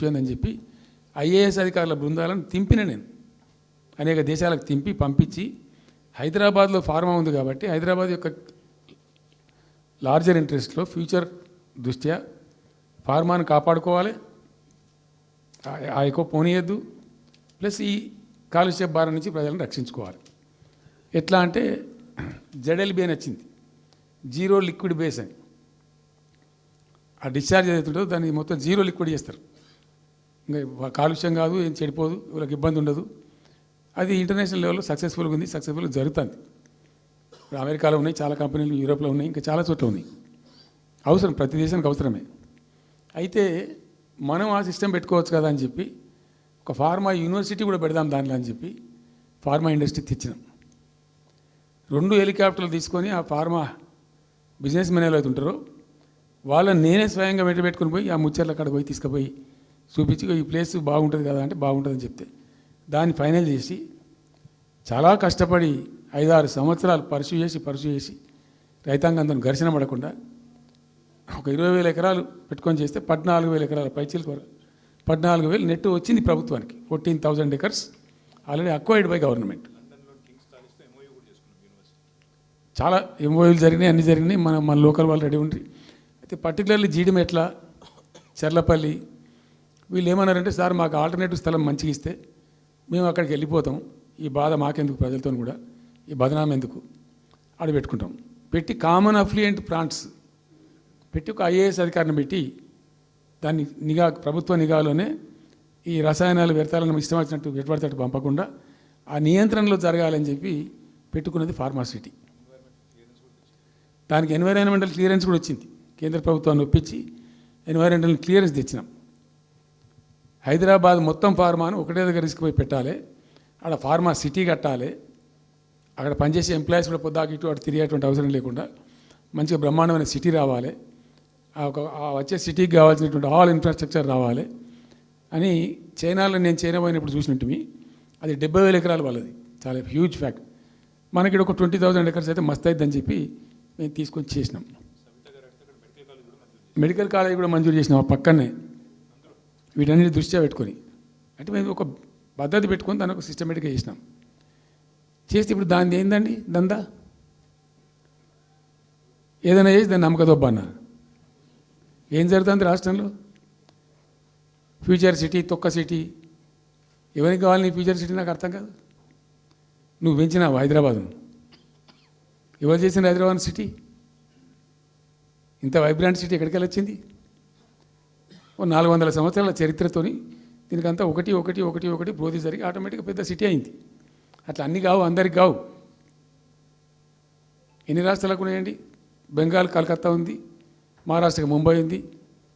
Issue అని చెప్పి IAS అధికారుల బృందాలను తింపిన నేను అనేక దేశాలకు తింపి పంపించి హైదరాబాద్లో ఫార్మా ఉంది కాబట్టి హైదరాబాద్ యొక్క లార్జర్ ఇంట్రెస్ట్లో ఫ్యూచర్ దృష్ట్యా ఫార్మాను కాపాడుకోవాలి, ఆ ఎక్కువ పోనీయద్దు, ప్లస్ ఈ కాలుష్య భారం నుంచి ప్రజలను రక్షించుకోవాలి. ఎట్లా అంటే జెడ్ఎల్బీ అని వచ్చింది, జీరో లిక్విడ్ బేస్ అని. ఆ డిశ్చార్జ్ ఏదైతుందో దాన్ని మొత్తం జీరో లిక్విడ్ చేస్తారు. ఇంకా కాలుష్యం కాదు, ఏం చెడిపోదు, వీళ్ళకి ఇబ్బంది ఉండదు. అది ఇంటర్నేషనల్ లెవెల్లో సక్సెస్ఫుల్గా ఉంది, సక్సెస్ఫుల్గా జరుగుతుంది. ఇప్పుడు అమెరికాలో ఉన్నాయి, చాలా కంపెనీలు యూరోప్లో ఉన్నాయి, ఇంకా చాలా చోట్ల ఉన్నాయి. అవసరం, ప్రతి దేశానికి అవసరమే. అయితే మనం ఆ సిస్టమ్ పెట్టుకోవచ్చు కదా అని చెప్పి ఒక ఫార్మా యూనివర్సిటీ కూడా పెడదాం దాంట్లో అని చెప్పి ఫార్మా ఇండస్ట్రీ తెచ్చినాం. 2 హెలికాప్టర్లు తీసుకొని ఆ ఫార్మా బిజినెస్ మెన్ ఎవరైతే ఉంటారో వాళ్ళని నేనే స్వయంగా వెంట పెట్టుకుని పోయి ఆ ముచ్చర్ల కాడ పోయి తీసుకుపోయి చూపించి ఈ ప్లేస్ బాగుంటుంది కదా అంటే బాగుంటుందని చెప్తే దాన్ని ఫైనల్ చేసి చాలా కష్టపడి 5-6 సంవత్సరాలు పర్సూ చేసి రైతాంగంతో ఘర్షణ పడకుండా ఒక 20,000 ఎకరాలు పెట్టుకొని చేస్తే 14,000 ఎకరాల పైచీల కొర 14,000 నెట్ వచ్చింది ప్రభుత్వానికి. 14,000 acres already acquired by government. చాలా ఎంఓయూలు జరిగినాయి, అన్నీ జరిగినాయి. మన లోకల్ వాళ్ళు రెడీ ఉండి. అయితే పర్టికులర్లీ జీడిమెట్ల, చర్లపల్లి వీళ్ళు ఏమన్నారంటే, సార్ మాకు ఆల్టర్నేటివ్ స్థలం మంచిగా ఇస్తే మేము అక్కడికి వెళ్ళిపోతాం, ఈ బాధ మాకెందుకు, ప్రజలతో కూడా ఈ బదనాం ఎందుకు, ఆడ పెట్టుకుంటాం. పెట్టి కామన్ అఫ్లియంట్ ప్లాంట్స్ పెట్టి ఒక ఐఏఎస్ అధికారిని పెట్టి దాన్ని నిఘా, ప్రభుత్వ నిఘాలోనే ఈ రసాయనాలు వ్యర్థాలను ఇష్టం వచ్చినట్టు ఎటుపడితే పంపకుండా ఆ నియంత్రణలో జరగాలని చెప్పి పెట్టుకున్నది ఫార్మాసిటీ. దానికి ఎన్వైరాన్మెంటల్ క్లియరెన్స్ కూడా వచ్చింది. కేంద్ర ప్రభుత్వాన్ని ఒప్పించి ఎన్వైరాన్మెంటల్ క్లియరెన్స్ తెచ్చినాం. హైదరాబాద్ మొత్తం ఫార్మాను ఒకటే దగ్గర తీసుకుపోయి పెట్టాలి, ఆడ ఫార్మా సిటీ కట్టాలి, అక్కడ పనిచేసే ఎంప్లాయీస్ కూడా పొద్దాకి ఇటు అటు తిరిగేటువంటి అవసరం లేకుండా మంచిగా బ్రహ్మాండమైన సిటీ రావాలి, వచ్చే సిటీకి కావాల్సినటువంటి ఆల్ ఇన్ఫ్రాస్ట్రక్చర్ రావాలి అని చైనాలో నేను చైనా పోయినప్పుడు చూసినట్టు అది 70,000 ఎకరాలు వాళ్ళది, చాలా హ్యూజ్ ఫ్యాక్ట్. మనకి ఒక 20,000 ఎకర్స్ అయితే మస్తు అవుతుందని చెప్పి మేము తీసుకొని చేసినాం. మెడికల్ కాలేజ్ కూడా మంజూరు చేసినాం ఆ పక్కనే, వీటన్నిటి దృష్ట్యా పెట్టుకొని. అంటే మేము ఒక పద్ధతి పెట్టుకొని దాన్ని ఒక సిస్టమేటిక్గా చేసినాం. చేస్తే ఇప్పుడు దాన్ని ఏందండి దందా, ఏదైనా చేసి దాన్ని నమ్మకదొబ్బన్నా. ఏం జరుగుతుంది రాష్ట్రంలో? ఫ్యూచర్ సిటీ, తొక్క సిటీ, ఎవరికి కావాలి నీ ఫ్యూచర్ సిటీ? నాకు అర్థం కాదు. నువ్వు పెంచినావు హైదరాబాద్ను, ఎవరు చేసిన హైదరాబాద్ సిటీ? ఇంత వైబ్రాంట్ సిటీ ఎక్కడికి వచ్చింది? 400 సంవత్సరాల చరిత్రతోని దీనికంతా ఒకటి బ్రోది జరిగి ఆటోమేటిక్గా పెద్ద సిటీ అయింది. అట్లా అన్నీ కావు, అందరికి కావు. ఎన్ని రాష్ట్రాలకు ఉన్నాయండి? బెంగాల్ కలకత్తా ఉంది, మహారాష్ట్రకి ముంబై ఉంది,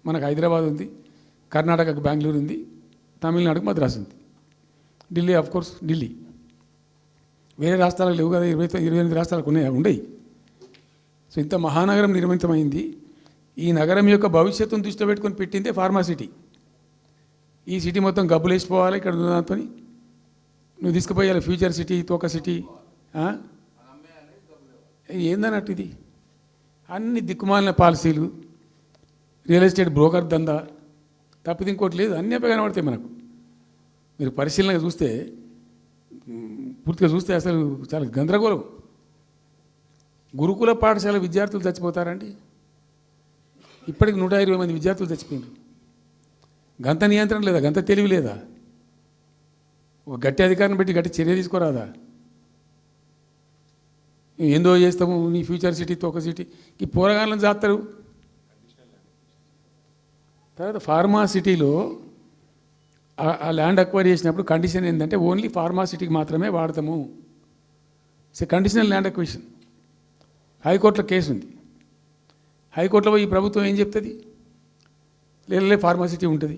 మనకు హైదరాబాద్ ఉంది, కర్ణాటకకు బెంగళూరు ఉంది, తమిళనాడుకు మద్రాసు ఉంది, ఢిల్లీ ఆఫ్ కోర్స్ ఢిల్లీ. వేరే రాష్ట్రాలకు లేవు కదా, 28 రాష్ట్రాలకు ఉండయి. సో ఇంత మహానగరం నిర్మితమైంది. ఈ నగరం యొక్క భవిష్యత్తును దృష్టిలో పెట్టుకొని పెట్టిందే ఫార్మాసిటీ. ఈ సిటీ మొత్తం గబ్బులు వేసిపోవాలి ఇక్కడ దాంతో, నువ్వు తీసుకుపోయాలి ఫ్యూచర్ సిటీ, తోక సిటీ ఏందన్నట్టు. ఇది అన్ని దిక్కుమాలిన పాలసీలు, రియల్ ఎస్టేట్ బ్రోకర్ దందా తప్పితే ఇంకోటి లేదు. అన్నీ కనబడతాయి మనకు. మీరు పరిశీలనగా చూస్తే, పూర్తిగా చూస్తే అసలు చాలా గందరగోళం. గురుకుల పాఠశాల విద్యార్థులు చచ్చిపోతారండి. ఇప్పటికి 120 మంది విద్యార్థులు చచ్చిపోయారు. గంత నియంత్రణ లేదా, గంత తెలివి లేదా? ఒక గట్టి అధికారిని పెట్టి గట్టి చర్య తీసుకోరాదా? ఏందో చేస్తాము నీ ఫ్యూచర్ సిటీ, తోక సిటీ, ఈ పోరగాళ్ళని చేస్తారు. తర్వాత ఫార్మా సిటీలో ఆ ల్యాండ్ అక్వైర్ చేసినప్పుడు కండిషన్ ఏంటంటే ఓన్లీ ఫార్మా సిటీకి మాత్రమే వాడతాము. Conditional land acquisition. హైకోర్టులో కేసు ఉంది. హైకోర్టులో పోయి ఈ ప్రభుత్వం ఏం చెప్తుంది? లేదు ఫార్మా సిటీ ఉంటుంది.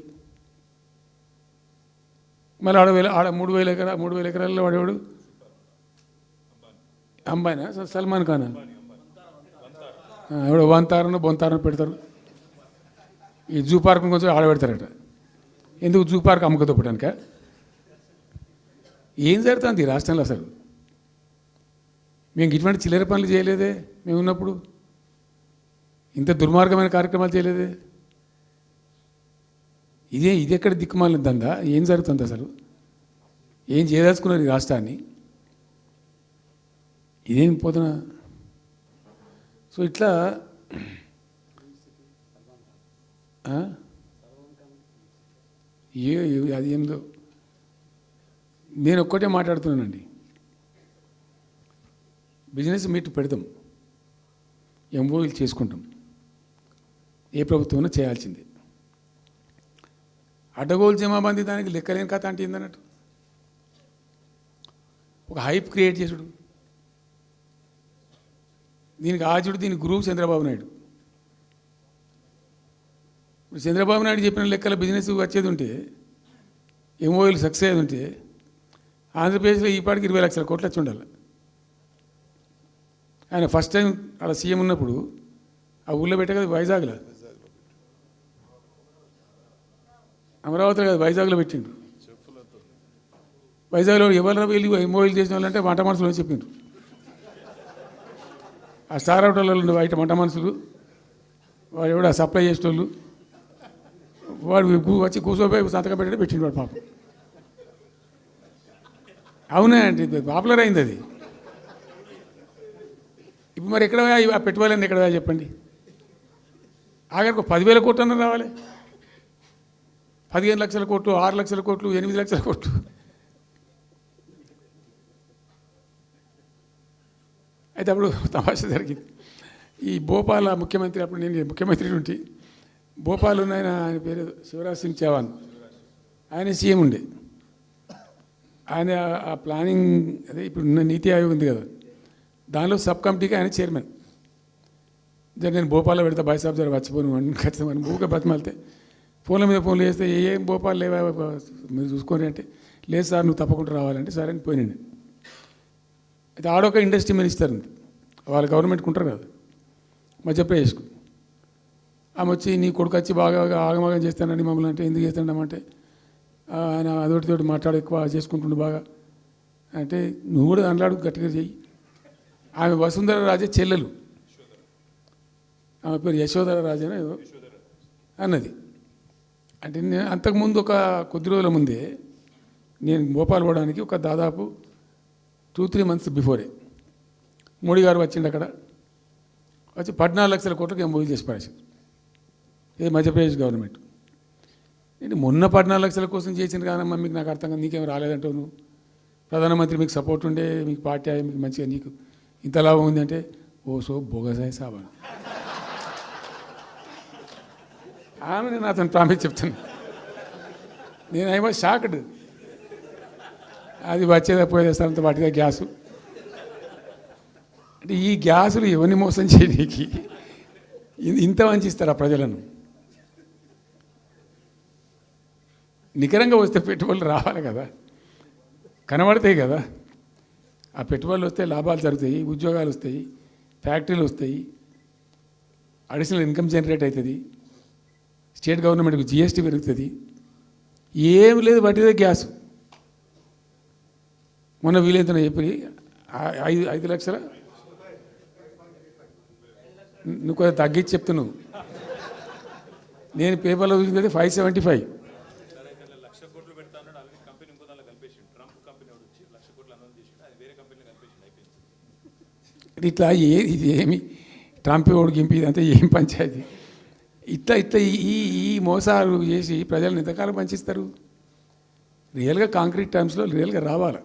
మళ్ళీ ఆడ 3,000 ఎకరాల్లో వాడేవాడు అంబాయినా, సల్మాన్ ఖానా, ఎవడో బొంతారనో పెడతారు. ఈ జూ పార్క్ కొంచెం ఆడబెడతారట. ఎందుకు? జూ పార్క్ అమ్మకదొప్పడానిక? ఏం జరుగుతుంది ఈ రాష్ట్రంలో అసలు? మేము ఇటువంటి చిల్లర పనులు చేయలేదే మేము ఉన్నప్పుడు, ఇంత దుర్మార్గమైన కార్యక్రమాలు చేయలేదే. ఇది ఎక్కడ దిక్కుమాలిన దందా? ఏం జరుగుతుంది అసలు? ఏం చేయదలుచుకున్నారు ఈ రాష్ట్రాన్ని? ఇదేం పోతున్నా? సో ఇట్లా అది ఏందో నేను ఒక్కటే మాట్లాడుతున్నానండి. బిజినెస్ మీట్ పెడతాం, ఎంఓయూలు చేసుకుంటాం, ఏ ప్రభుత్వం చేయాల్సిందే. అడ్డగోలు జమాబందీ దానికి లెక్కలేని కథ అంటే ఏందన్నట్టు ఒక హైప్ క్రియేట్ చేసుడు, దీనికి ఆచుడు, దీనికి గురువు చంద్రబాబు నాయుడు. ఇప్పుడు చంద్రబాబు నాయుడు చెప్పిన లెక్కల బిజినెస్ వచ్చేది ఉంటే, ఎంఓయూలు సక్సెస్ అయ్యేది ఉంటే ఆంధ్రప్రదేశ్లో ఈ పాటికి 20 లక్షల కోట్లు వచ్చి ఉండాలి. ఆయన ఫస్ట్ టైం అలా సీఎం ఉన్నప్పుడు ఆ ఊళ్ళో పెట్టే కదా, వైజాగ్లో, అమరావతిలో కదా, వైజాగ్లో పెట్టిండు. వైజాగ్లో ఎవరు వెళ్ళి ఎంఓయూలు చేసిన వాళ్ళంటే వంట మనుషులు అని చెప్పిండ్రు. ఆ స్టార్ హోటల్లో బయట వంట మనుషులు, వాడు ఎవడ సప్లై చేసేటోళ్ళు, వాడు వచ్చి కూర్చోపోయి సంతకం పెట్టే పెట్టిండు వాడు పాపం. అవునా అండి, పాపులర్ అయింది అది. ఇప్పుడు మరి ఎక్కడ ఆ పెట్టుబడులన్నీ ఎక్కడ చెప్పండి? ఆఖరికి 10,000 కోట్లు అన్న రావాలి. 15 లక్షల కోట్లు, 6 లక్షల కోట్లు, 8 లక్షల కోట్లు. అయితే అప్పుడు తమాషా జరిగింది. ఈ భోపాల్ ముఖ్యమంత్రి, అప్పుడు నేను ముఖ్యమంత్రి ఉంటే, భోపాల్ ఉన్న ఆయన పేరు శివరాజ్ సింగ్ చౌహాన్, ఆయన సీఎం ఉండే. ఆయన ఆ ప్లానింగ్, అదే ఇప్పుడు నీతి ఆయోగ్ ఉంది కదా, దానిలో సబ్ కమిటీకి ఆయన చైర్మన్. నేను భోపాల్లో పెడతా బాయ్సాబ్ జర వచ్చిపోను ఖచ్చితంగా ఊరికే బతిమాలితే ఫోన్ల మీద ఫోన్లు చేస్తే ఏం భోపాల్ లేవా మీరు చూసుకొని అంటే, లేదు సార్ నువ్వు తప్పకుండా రావాలంటే సరే అని పోయినండి. అయితే ఆడొక ఇండస్ట్రీ మినిస్టర్ ఉంది, వాళ్ళ గవర్నమెంట్కి ఉంటారు కదా మధ్యప్రదేశ్కు. ఆమె వచ్చి నీ కొడుకు వచ్చి బాగా ఆగమాగం చేస్తానని మమ్మల్ని అంటే, ఎందుకు చేస్తాడమంటే ఆయన అదొకటితోటి మాట్లాడి ఎక్కువ చేసుకుంటుండు బాగా అంటే, నువ్వు కూడా దాంట్లాడు గట్టిగా చెయ్యి. ఆమె వసుంధర రాజే చెల్లెలు, ఆమె పేరు యశోధర రాజే అన్నది. అంటే నేను అంతకుముందు ఒక కొద్ది రోజుల ముందే నేను భోపాల్ పోవడానికి ఒక దాదాపు 2-3 మంత్స్ బిఫోరే మోడీ గారు వచ్చిండు. అక్కడ వచ్చి 14 లక్షల కోట్లకి ఎంఓయూ చేసి పడేసింది ఇది మధ్యప్రదేశ్ గవర్నమెంట్. నేను మొన్న 14 లక్షల కోసం చేసింది కాదమ్మా, మీకు నాకు అర్థం కాదు, నీకేం రాలేదంటావు నువ్వు. ప్రధానమంత్రి మీకు సపోర్ట్ ఉండే, మీకు పార్టీ మీకు మంచిగా నీకు ఇంత లాభం ఉంది అంటే, ఓ సో బోగసాయి సాబా ఆమె నేను అతను ప్రామిస్ చెప్తాను. నేను ఐ వాజ్ షాక్డ్. అది వచ్చేదా పోయేదేస్తానంత వాటిగా గ్యాసు అంటే, ఈ గ్యాసులు ఎవరిని మోసం చేయడానికి ఇంత వంచిస్తారా ప్రజలను? నికరంగా వస్తే పెట్టుబడులు రావాలి కదా, కనబడతాయి కదా. ఆ పెట్టుబడులు వస్తే లాభాలు జరుగుతాయి, ఉద్యోగాలు వస్తాయి, ఫ్యాక్టరీలు వస్తాయి, అడిషనల్ ఇన్కమ్ జనరేట్ అవుతుంది, స్టేట్ గవర్నమెంట్కి జిఎస్టీ పెరుగుతుంది. ఏం లేదు, బట్టిదే గ్యాస్. మొన్న వీలైతే చెప్పి 5 లక్షల, నువ్వు కొంచెం తగ్గించి చెప్తున్నావు. నేను పేపర్లో చూసింది 575. ఇట్లా ఇది ఏమి ట్రంప్ ఓడి గింపి ఇదంతా ఏం పంచాయతీ? ఇట్లా ఈ మోసాలు చేసి ప్రజలను ఎంతకాలం పంచిస్తారు? రియల్గా కాంక్రీట్ టర్మ్స్లో రియల్గా రావాలి.